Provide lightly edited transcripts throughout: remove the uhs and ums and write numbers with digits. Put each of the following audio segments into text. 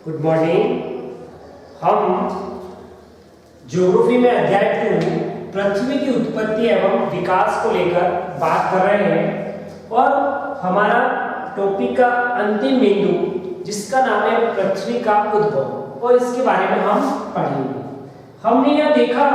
Good morning. हम geography में अध्याय 2 पृथ्वी की उत्पत्ति एवं विकास को लेकर बात कर रहे हैं और हमारा टॉपिक का अंतिम बिंदु जिसका नाम है पृथ्वी का उद्भव और इसके बारे में हम पढ़ेंगे। हमने यह देखा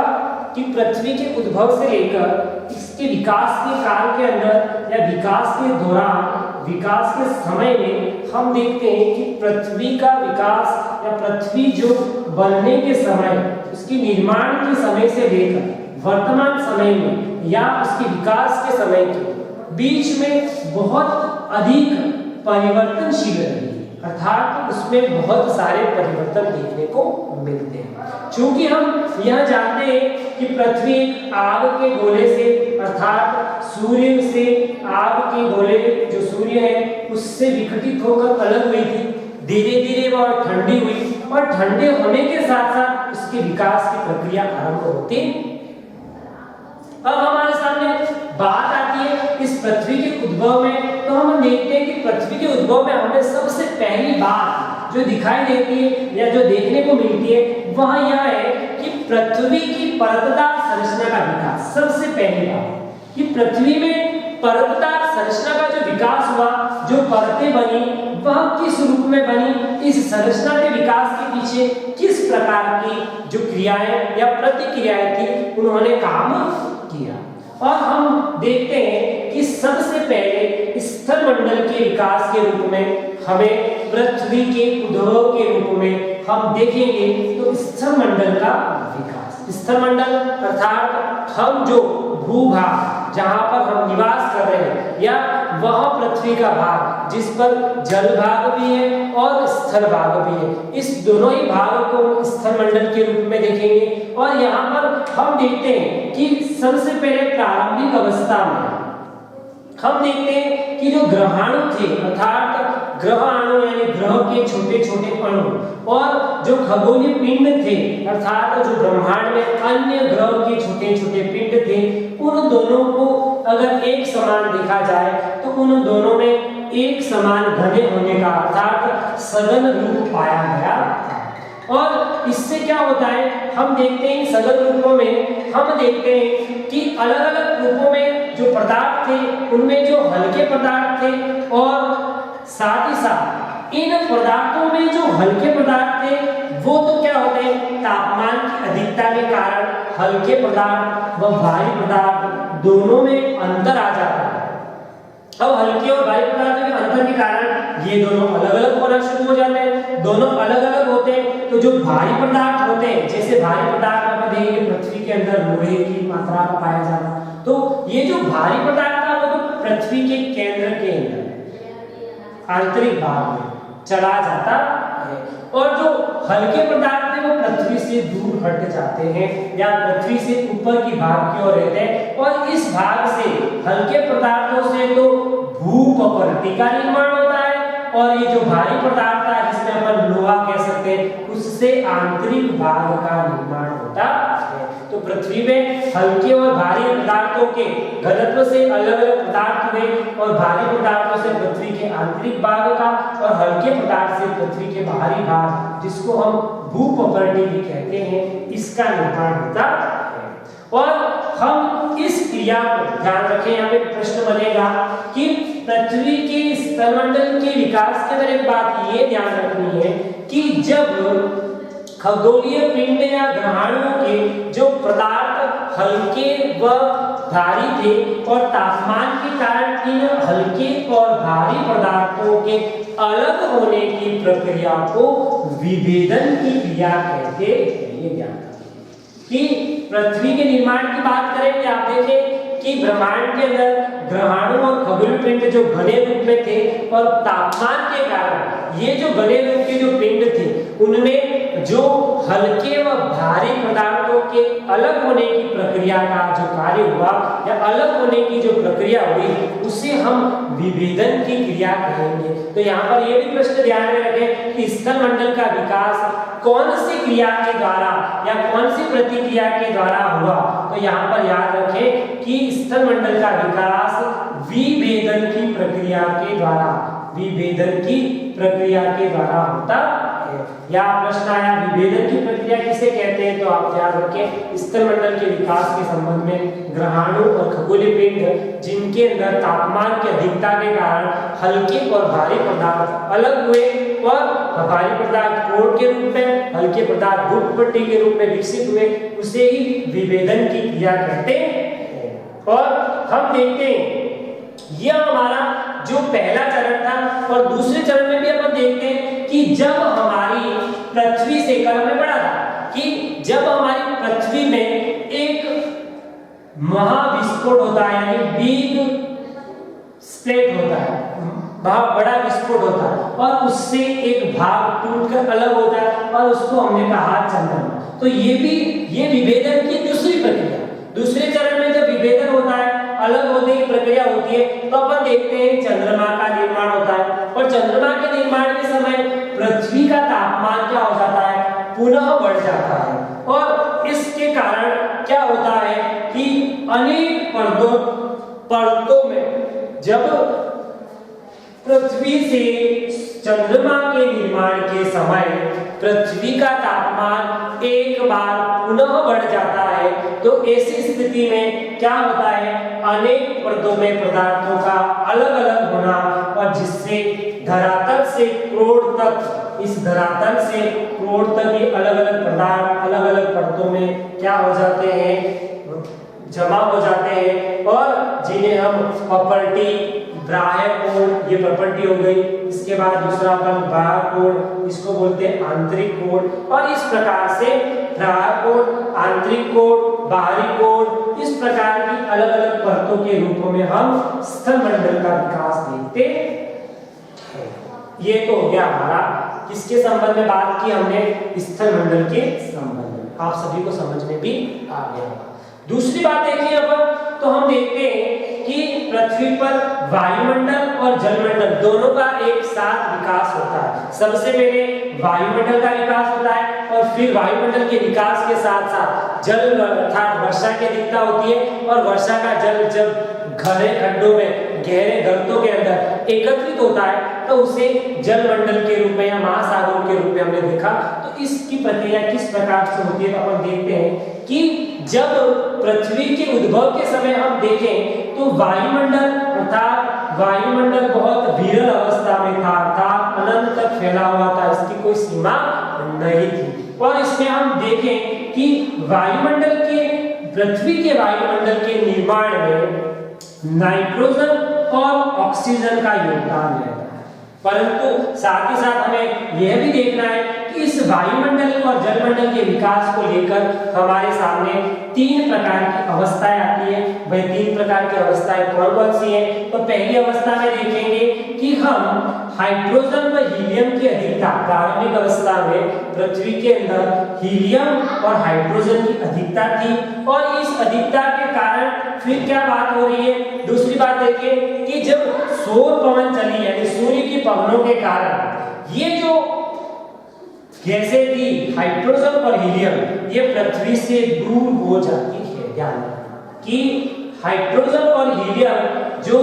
कि पृथ्वी के उद्भव से लेकर इसके विकास के काल के अंदर या विकास के दौरान विकास के समय में हम देखते हैं कि पृथ्वी का विकास या पृथ्वी जो बनने के समय उसके निर्माण के समय से लेकर वर्तमान समय में या उसके विकास के समय के बीच में बहुत अधिक परिवर्तनशील रही, अर्थात उसमें बहुत सारे परिवर्तन देखने को मिलते हैं। क्योंकि हम यह जानते हैं कि पृथ्वी एक आग के गोले से अर्थात सूर्य से आग के गोले जो सूर्य है उससे विघटित होकर अलग हुई थी। धीरे धीरे वह ठंडी हुई और ठंडे होने के साथ साथ उसके विकास की प्रक्रिया आरंभ होती। अब हमारे सामने बात आती है इस पृथ्वी के उद्भव में, तो हम देखते हैं कि पृथ्वी के उद्भव में हमें सबसे पहली बात जो दिखाई देती है या जो देखने को मिलती है वह यह है कि पृथ्वी की परतदार संरचना का विकास। सबसे पहली बात कि पृथ्वी में परतदार संरचना का जो विकास हुआ, जो परतें बनी, वह किस रूप में बनी, इस संरचना के विकास के पीछे किस प्रकार की जो क्रियाएं या प्रतिक्रियाएं थी उन्होंने काम किया। और हम देखते हैं कि सबसे पहले स्थल मंडल के विकास के रूप में हमें पृथ्वी के उद्भव के रूप में हम देखेंगे तो स्थल मंडल का विकास। स्थल मंडल अर्थात हम जो भूभाग जहां पर हम निवास कर रहे हैं या वह पृथ्वी का भाग जिस पर जल भाग भी है और स्थल भाग भी है, इस दोनों ही भागों को स्थल मंडल के रूप में देखेंगे। और यहाँ पर हम देखते हैं कि सबसे पहले प्रारंभिक अवस्था में हम देखते हैं कि जो ग्रहाणु थे अर्थात ग्रह अणु यानी ग्रह के छोटे छोटे अणु और जो खगोलीय पिंड थे अर्थात जो ब्रह्मांड में अन्य ग्रह के छोटे छोटे पिंड थे, उन दोनों को अगर एक समान देखा जाए तो उन दोनों में एक समान घने होने का अर्थात सघन रूप पाया गया। और इससे क्या होता है, हम देखते हैं सघन रूपों में हम देखते हैं कि अलग अलग रूपों में जो पदार्थ थे उनमें जो हल्के पदार्थ थे और साथ ही साथ इन पदार्थों में जो हल्के पदार्थ थे वो तो क्या होते हैं, तापमान की अधिकता के कारण हल्के पदार्थ व भारी पदार्थ दोनों में अंतर आ जाता है। अब हल्के और भारी पदार्थों के अंतर के कारण ये दोनों अलग अलग होना शुरू हो जाते हैं। दोनों अलग अलग होते हैं तो जो भारी पदार्थ होते हैं, जैसे भारी पदार्थ आप देखेंगे पृथ्वी के अंदर लोहे की मात्रा का पाया जाता, तो ये जो भारी पदार्थ है वो तो पृथ्वी के केंद्र के अंदर आंतरिक भाग में चला जाता है और जो हल्के पदार्थ है वो पृथ्वी से दूर हट जाते हैं या पृथ्वी से ऊपर की भाग की ओर रहते हैं। और इस भाग से हल्के पदार्थों से तो भूकपरती का निर्माण होता है और ये जो भारी पदार्थ है जिसमें अपन लोहा कह सकते हैं उससे आंतरिक भाग का निर्माण होता है। तो पृथ्वी में हल्के और भारी पदार्थों के घनत्व से अलग अलग पदार्थ हुए और भारी पदार्थों से पृथ्वी के आंतरिक भाग का और हल्के पदार्थ से पृथ्वी के बाहरी भाग जिसको हम भूकपरती भी कहते हैं इसका निर्माण होता है। और हम इस क्रिया को ध्यान रखें, यहाँ पे प्रश्न बनेगा कि पृथ्वी के स्थलमंडल के विकास के अंदर एक बात ये ध्यान रखनी है कि जब खगोलीय पिंड या ग्रहाणुओं के जो पदार्थ हल्के व भारी थे और तापमान के कारण इन हल्के और भारी पदार्थों के अलग होने की प्रक्रिया को विभेदन की क्रिया कहते हैं। ये ध्यान कि पृथ्वी के निर्माण की बात करें तो आप देखें कि ब्रह्मांड के अंदर ग्रहाणु और खगोलीय पिंड जो घने रूप में थे और तापमान के कारण ये जो घने रूप के जो पिंड थे उनमें जो हल्के व भारी पदार्थों के अलग होने की प्रक्रिया का जो कार्य हुआ या अलग होने की जो प्रक्रिया हुई उसे हम विभेदन की क्रिया कहेंगे। तो यहाँ पर यह भी प्रश्न ध्यान में रखें कि स्थल मंडल का विकास कौन सी क्रिया के द्वारा या कौन सी प्रतिक्रिया के द्वारा हुआ। तो यहाँ पर याद रखें कि स्थल मंडल का विकास विभेदन की प्रक्रिया के द्वारा, विभेदन की प्रक्रिया के द्वारा होता है। हैं। या प्रश्न आया विभेदन की प्रक्रिया किसे कहते हैं, तो आप याद रखें स्थलमंडल के विकास के संबंध में ग्रहाणु और खगोलीय पिंड जिनके अंदर तापमान की अधिकता के कारण हल्के और भारी पदार्थ अलग हुए और भारी पदार्थ कोण के रूप में, हल्के पदार्थ गुरुत्वाकर्षण के रूप में विकसित हुए, उसे ही विभेदन की क्रिया कहते हैं। और हम देखते हैं यह हमारा जो पहला चरण था और दूसरे चरण में भी अपन देखते हैं कि जब हमारी पृथ्वी से, कल हमने पढ़ा था कि जब हमारी पृथ्वी में एक महाविस्फोट होता है यानी बिग स्प्लिट होता है, बहुत बड़ा विस्फोट होता है और उससे एक भाग टूटकर अलग होता है और उसको हमने कहा चंद्रमा। तो ये विभेदन की दूसरी प्रक्रिया। दूसरे चरण में जब विभेदन होता है, अलग होने की प्रक्रिया होती है, तो अपन देखते हैं चंद्रमा का निर्माण होता है और चंद्रमा के निर्माण के समय पृथ्वी का तापमान क्या हो जाता है, पुनः बढ़ जाता है और इसके कारण क्या होता है कि अनेक परतों में जब पृथ्वी से चंद्रमा के निर्माण के समय पृथ्वी का तापमान एक बार पुनः बढ़ जाता है, तो ऐसी स्थिति में क्या होता है, अनेक परतों में पदार्थों का अलग अलग होना और जिससे धरातल से क्रोड़ तक, इस धरातल से क्रोड़ तक ये अलग अलग पदार्थ अलग अलग परतों में क्या हो जाते हैं, जमा हो जाते हैं और जिन्हें हम प्रॉपर्टी बाह्य कोण, ये प्रॉपर्टी हो गई। इसके बाद दूसरा अपन बाह्य कोण, इसको बोलते हैं आंतरिक कोण और इस प्रकार से बाह्य कोण, आंतरिक कोण, बाहरी कोण, इस प्रकार की अलग अलग परतों के रूपों में हम स्थलमंडल का विकास देखते हैं। ये तो हो गया हमारा किसके संबंध में बात की हमने, स्थलमंडल के संबंध में। आप सभी को समझ में भी आ गया। दूसरी बात देखिए अपन, तो हम देखते हैं कि पृथ्वी पर वायुमंडल और जलमंडल दोनों का एक साथ विकास होता है। सबसे पहले वायुमंडल का विकास होता है और फिर वायुमंडल के विकास के साथ साथ जल अर्थात वर्षा की अधिकता होती है और वर्षा का जल जब गहरे खड्डों में, गहरे गर्तों के अंदर एकत्रित होता है तो उसे जलमंडल के रूप में या महासागरों के रूप में हमने देखा। तो इसकी प्रक्रिया किस प्रकार से होती है, तो अपन देखते हैं कि जब पृथ्वी के उद्भव के समय हम देखें तो वायुमंडल अर्थात वायुमंडल बहुत विरल अवस्था में था, अर्थात अनंत तक फैला हुआ था, इसकी कोई सीमा नहीं थी। और इसमें हम देखें कि वायुमंडल के, पृथ्वी के वायुमंडल के निर्माण में नाइट्रोजन और ऑक्सीजन का योगदान रहता है, परंतु साथ ही साथ हमें यह भी देखना है कि इस वायुमंडल और जलमंडल के विकास को लेकर हमारे सामने तीन प्रकार की अवस्थाएं आती है। वह तीन प्रकार की अवस्थाएं कौन कौन सी हैं, तो पहली अवस्था में देखेंगे कि हम हाइड्रोजन व हीलियम की अधिकता, प्रारंभिक अवस्था में पृथ्वी के अंदर हीलियम और हाइड्रोजन की अधिकता थी और इस अधिकता के कारण फिर क्या बात हो रही है, दूसरी बात देखिए कि जब सौर पवन चली यानी सूर्य की पवनों के कारण ये जो गैसें थी हाइड्रोजन और हीलियम, ये पृथ्वी से दूर हो जाती है। ध्यान रखना कि हाइड्रोजन और हीलियम जो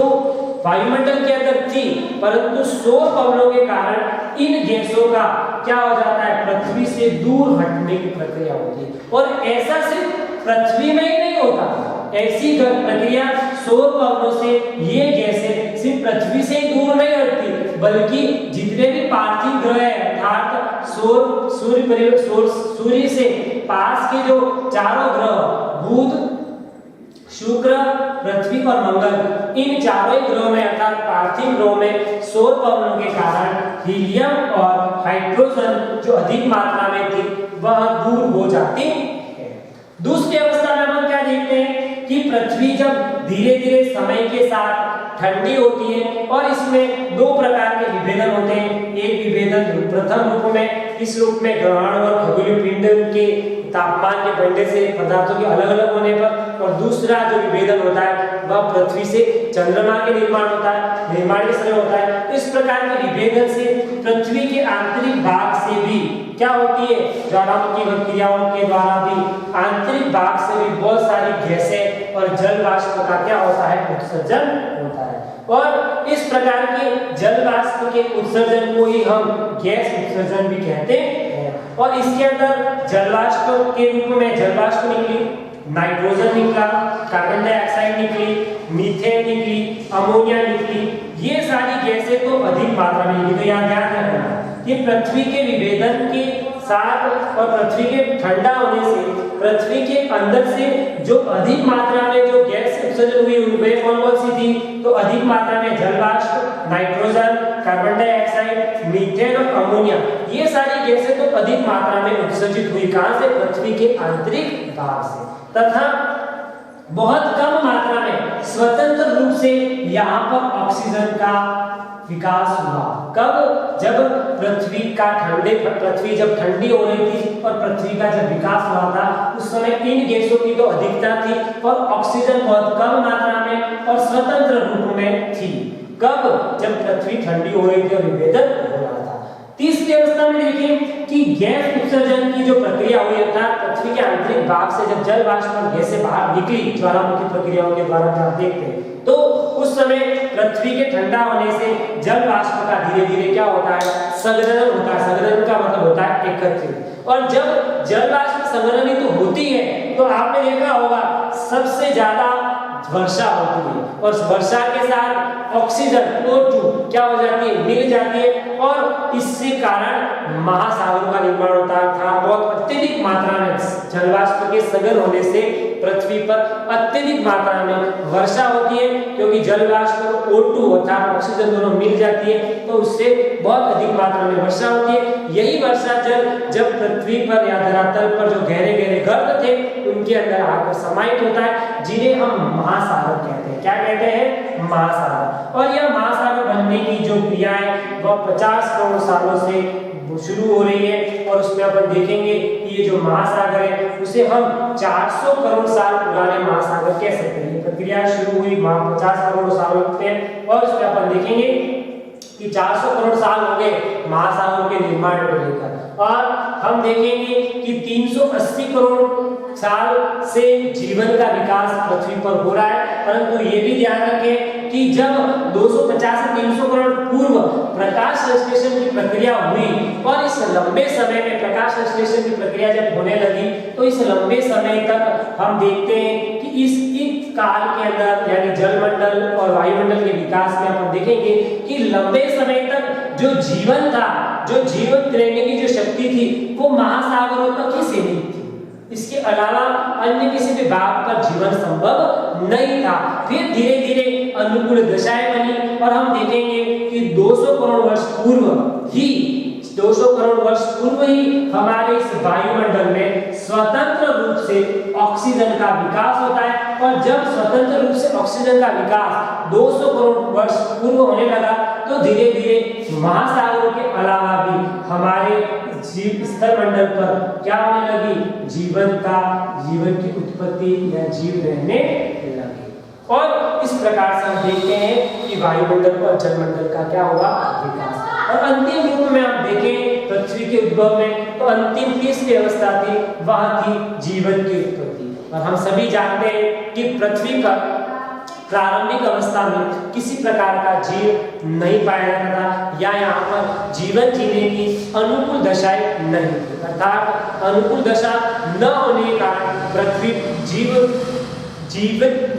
वायुमंडल के अंदर थी, परंतु सौर पवनों के कारण इन गैसों का क्या हो जाता है, पृथ्वी से दूर हटने की प्रक्रिया होती है। और ऐसा सिर्फ पृथ्वी में ही नहीं होता, ऐसी प्रक्रिया सौर पवनों से ये गैसें सिर्फ पृथ्वी से ही दूर नहीं हटती, बल्कि जितने भी पार्थिव ग्रह हैं अर्थात सूर्य से पास के जो चारों ग्रह बुध, शुक्र, पृथ्वी और मंगल, इन चारों ग्रहों में अर्थात पार्थिव ग्रहों में सौर पवनों के कारण हीलियम और हाइड्रोजन जो अधिक मात्रा में थी वह दूर हो जाती है। दूसरी अवस्था में हम क्या देखते हैं कि पृथ्वी जब धीरे धीरे समय के साथ ठंडी होती है और इसमें दो प्रकार के विभेदन होते हैं। एक विभेदन प्रथम रूप में, इस रूप में ग्रहाणु और खगोलीय पिंड के तापमान के बढ़ने से पदार्थों के अलग अलग होने पर, और दूसरा जो विभेदन होता है वह पृथ्वी से चंद्रमा के निर्माण होता है, निर्माण के समय होता है। तो इस प्रकार के विभेदन से पृथ्वी के आंतरिक भाग से भी क्या होती है, ज्वालामुखी क्रियाओं के द्वारा भी आंतरिक भाग से भी बहुत सारी गैसें और जल वाष्प का क्या होता है, उत्सर्जन होता है। और इस प्रकार के जल वाष्प के उत्सर्जन को ही हम गैस उत्सर्जन भी कहते हैं। और इसके अंदर जल वाष्प के रूप में जल वाष्प निकली, नाइट्रोजन निकला, कार्बन डाइऑक्साइड निकली, मीथेन निकली, अमोनिया निकली। ये सारी गैसें तो अधिक मात्रा में निकली। तो यहाँ ध्यान रखना कि पृथ्वी के विभेदन के साथ और पृथ्वी के ठंडा होने से पृथ्वी के अंदर से जो अधिक मात्रा में जो गैस उत्सर्जन हुई उनमें कौन सी थी? तो अधिक मात्रा में जल वाष्प, नाइट्रोजन, कार्बन डाइऑक्साइड, मीथेन और अमोनिया। ये सारी गैसें तो अधिक मात्रा में उत्सर्जित हुई। कहां से? पृथ्वी के आंतरिक भाग से। तथा बहुत कम मात्रा में स्वतंत्र रूप से यहाँ पर ऑक्सीजन का विकास हुआ। कब? जब पृथ्वी जब ठंडी हो रही थी और पृथ्वी का जब विकास हुआ था, उस समय इन गैसों की तो अधिकता थी और ऑक्सीजन बहुत कम मात्रा में और स्वतंत्र रूप में थी। कब? जब पृथ्वी ठंडी हो रही थी और विभेदन हो रहा था। तीसरी अवस्था में देखें कि गैस उत्सर्जन की जो प्रक्रिया हुई अर्थात पृथ्वी के आंतरिक भाग से जब जल वाष्प और गैसें बाहर निकली ज्वालामुखी प्रक्रियाओं के द्वारा आप देखते हैं, तो उस समय पृथ्वी के ठंडा होने से जल वाष्प का धीरे धीरे क्या होता है? संघनन होता है। संघनन का मतलब होता है एकत्रित। और जब जल वाष्प संघननित तो होती है तो आपने देखा होगा सबसे ज्यादा वर्षा होती है और वर्षा के साथ ऑक्सीजन O2 क्या हो जाती है? मिल जाती है और इससे कारण महासागरों का निर्माण होता था। बहुत अत्यधिक मात्रा में जल वाष्प के सघन होने से पृथ्वी पर अत्यधिक मात्रा में वर्षा होती है, क्योंकि जल वाष्प और O2 अर्थात ऑक्सीजन दोनों मिल जाती है तो उससे बहुत अधिक मात्रा में वर्षा होती है। यही वर्षा जल जब पृथ्वी पर या धरातल पर जो गहरे गहरे गर्त थे उनके अंदर आकर समाहित होता है, जिन्हें हम महासागर कहते हैं। क्या कहते हैं? महासागर। और यह महासागर बनने की जो क्रिया है वह 50 करोड़ सालों से शुरू हो रही है और उसमें अपन देखेंगे कि ये जो महासागर है उसे हम 400 करोड़ साल पुराने महासागर कह सकते हैं। ये प्रक्रिया शुरू हुई 50 करोड़ सालों में और उसमें अपन देखेंगे कि 400 करोड़ साल हो गए महासागरों के निर्माण को लेकर। और हम देखेंगे कि 380 करोड़ साल से जीवन का विकास पृथ्वी पर हो रहा है, परंतु ये भी ध्यान रखें कि जब 250 से 300 करोड़ पूर्व प्रकाश संश्लेषण की प्रक्रिया हुई और इस लंबे समय में प्रकाश संश्लेषण की प्रक्रिया जब होने लगी तो इस लंबे समय तक हम देखते हैं कि इस काल के अंदर यानी जलमंडल और वायुमंडल के विकास में अपन देखेंगे कि लंबे समय तक जो जीवन था, जो जीवित रहने की जो शक्ति थी वो महासागरों तक ही सीमित थी। इसके अलावा अन्य किसी भी भाग पर जीवन संभव नहीं था। फिर धीरे धीरे अनुकूल दशाएं बनी और हम देखेंगे कि 200 करोड़ वर्ष पूर्व ही हमारे इस वायुमंडल में स्वतंत्र रूप से ऑक्सीजन का विकास होता है। और जब स्वतंत्र रूप से ऑक्सीजन का विकास 200 करोड़ वर्ष पूर्व होने लगा तो धीरे धीरे महासागरों के अलावा भी हमारे जीव स्थल मंडल पर क्या होने लगी? जीवन की उत्पत्ति या जीव रहने लगे। और इस प्रकार से हम देखते हैं कि वायुमंडल और जलमंडल का क्या होगा? विकास। और अंतिम रूप में आप देखें पृथ्वी के उद्भव में तो अंतिम तीसरी अवस्था थी, वह थी जीवन की उत्पत्ति। और हम सभी जानते हैं कि पृथ्वी पर प्रारंभिक अवस्था में किसी प्रकार का जीव नहीं पाया जाता था या यहाँ पर जीवन जीने की अनुकूल दशाएं नहीं थी। अर्थात अनुकूल दशा न होने के कारण पृथ्वी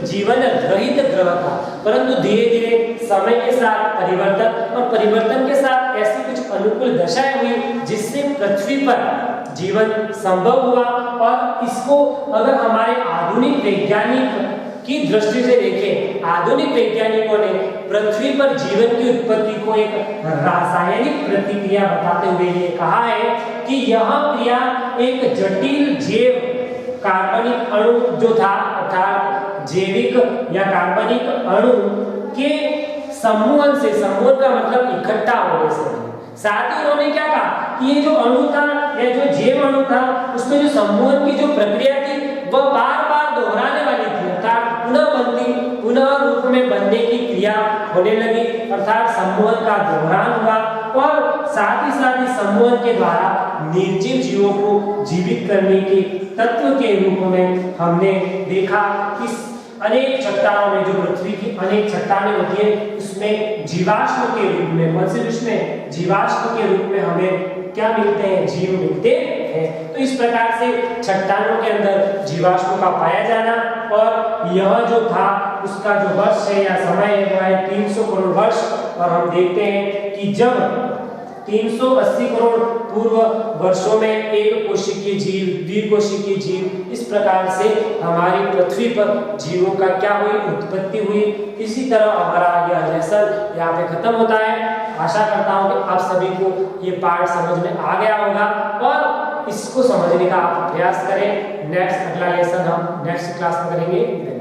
जीवन रहित ग्रह था। परंतु धीरे धीरे समय के साथ परिवर्तन के साथ ऐसी कुछ अनुकूल दशाएं हुई जिससे पृथ्वी पर जीवन संभव हुआ। और इसको अगर हमारे आधुनिक वैज्ञानिक की दृष्टि से देखें, आधुनिक वैज्ञानिकों ने पृथ्वी पर जीवन की उत्पत्ति को एक रासायनिक प्रतिक्रिया बताते हुए ये कहा है कि यह क्रिया एक जटिल जैव कार्बनिक अणु जो था अर्थात जैविक या कार्बनिक अणु के समूहन का मतलब इकट्ठा होने से। साथ ही उन्होंने क्या कहा कि ये जो अणु था या जो जैव अणु था उसमें जो समूहन की जो प्रक्रिया थी वह बार बार दोहराने वाली थी, अर्थात पुनः रूप में बनने की क्रिया होने लगी। अर्थात समूहन का दोहरान हुआ और साथ ही समूहन के द्वारा निर्जीव जीवों को जीवित करने के तत्व के रूप में हमने देखा। इस अनेक चट्टानों में, जो पृथ्वी की अनेक चट्टानें होती है, उसमें जीवाश्म के रूप में, मत्स्य में जीवाश्म के रूप में हमें क्या मिलते हैं, जीव मिलते हैं। तो इस प्रकार से चट्टानों के अंदर जीवाश्म का पाया जाना, और यह जो था उसका जो वर्ष है या समय है वो है 300 करोड़ वर्ष। और हम देखते हैं कि जब 380 करोड़ पूर्व वर्षों में एक कोशिकीय जीव, द्विकोशिकीय जीव, इस प्रकार से हमारी पृथ्वी पर जीवों का क्या हुई, उत्पत्ति हुई। इसी तरह हमारा यह लेसन यहाँ पे खत्म होता है। आशा करता हूँ कि आप सभी को ये पार्ट समझ में आ गया होगा और इसको समझने का आप प्रयास करें। नेक्स्ट अगला लेसन हम नेक्स्ट क्लास में करेंगे।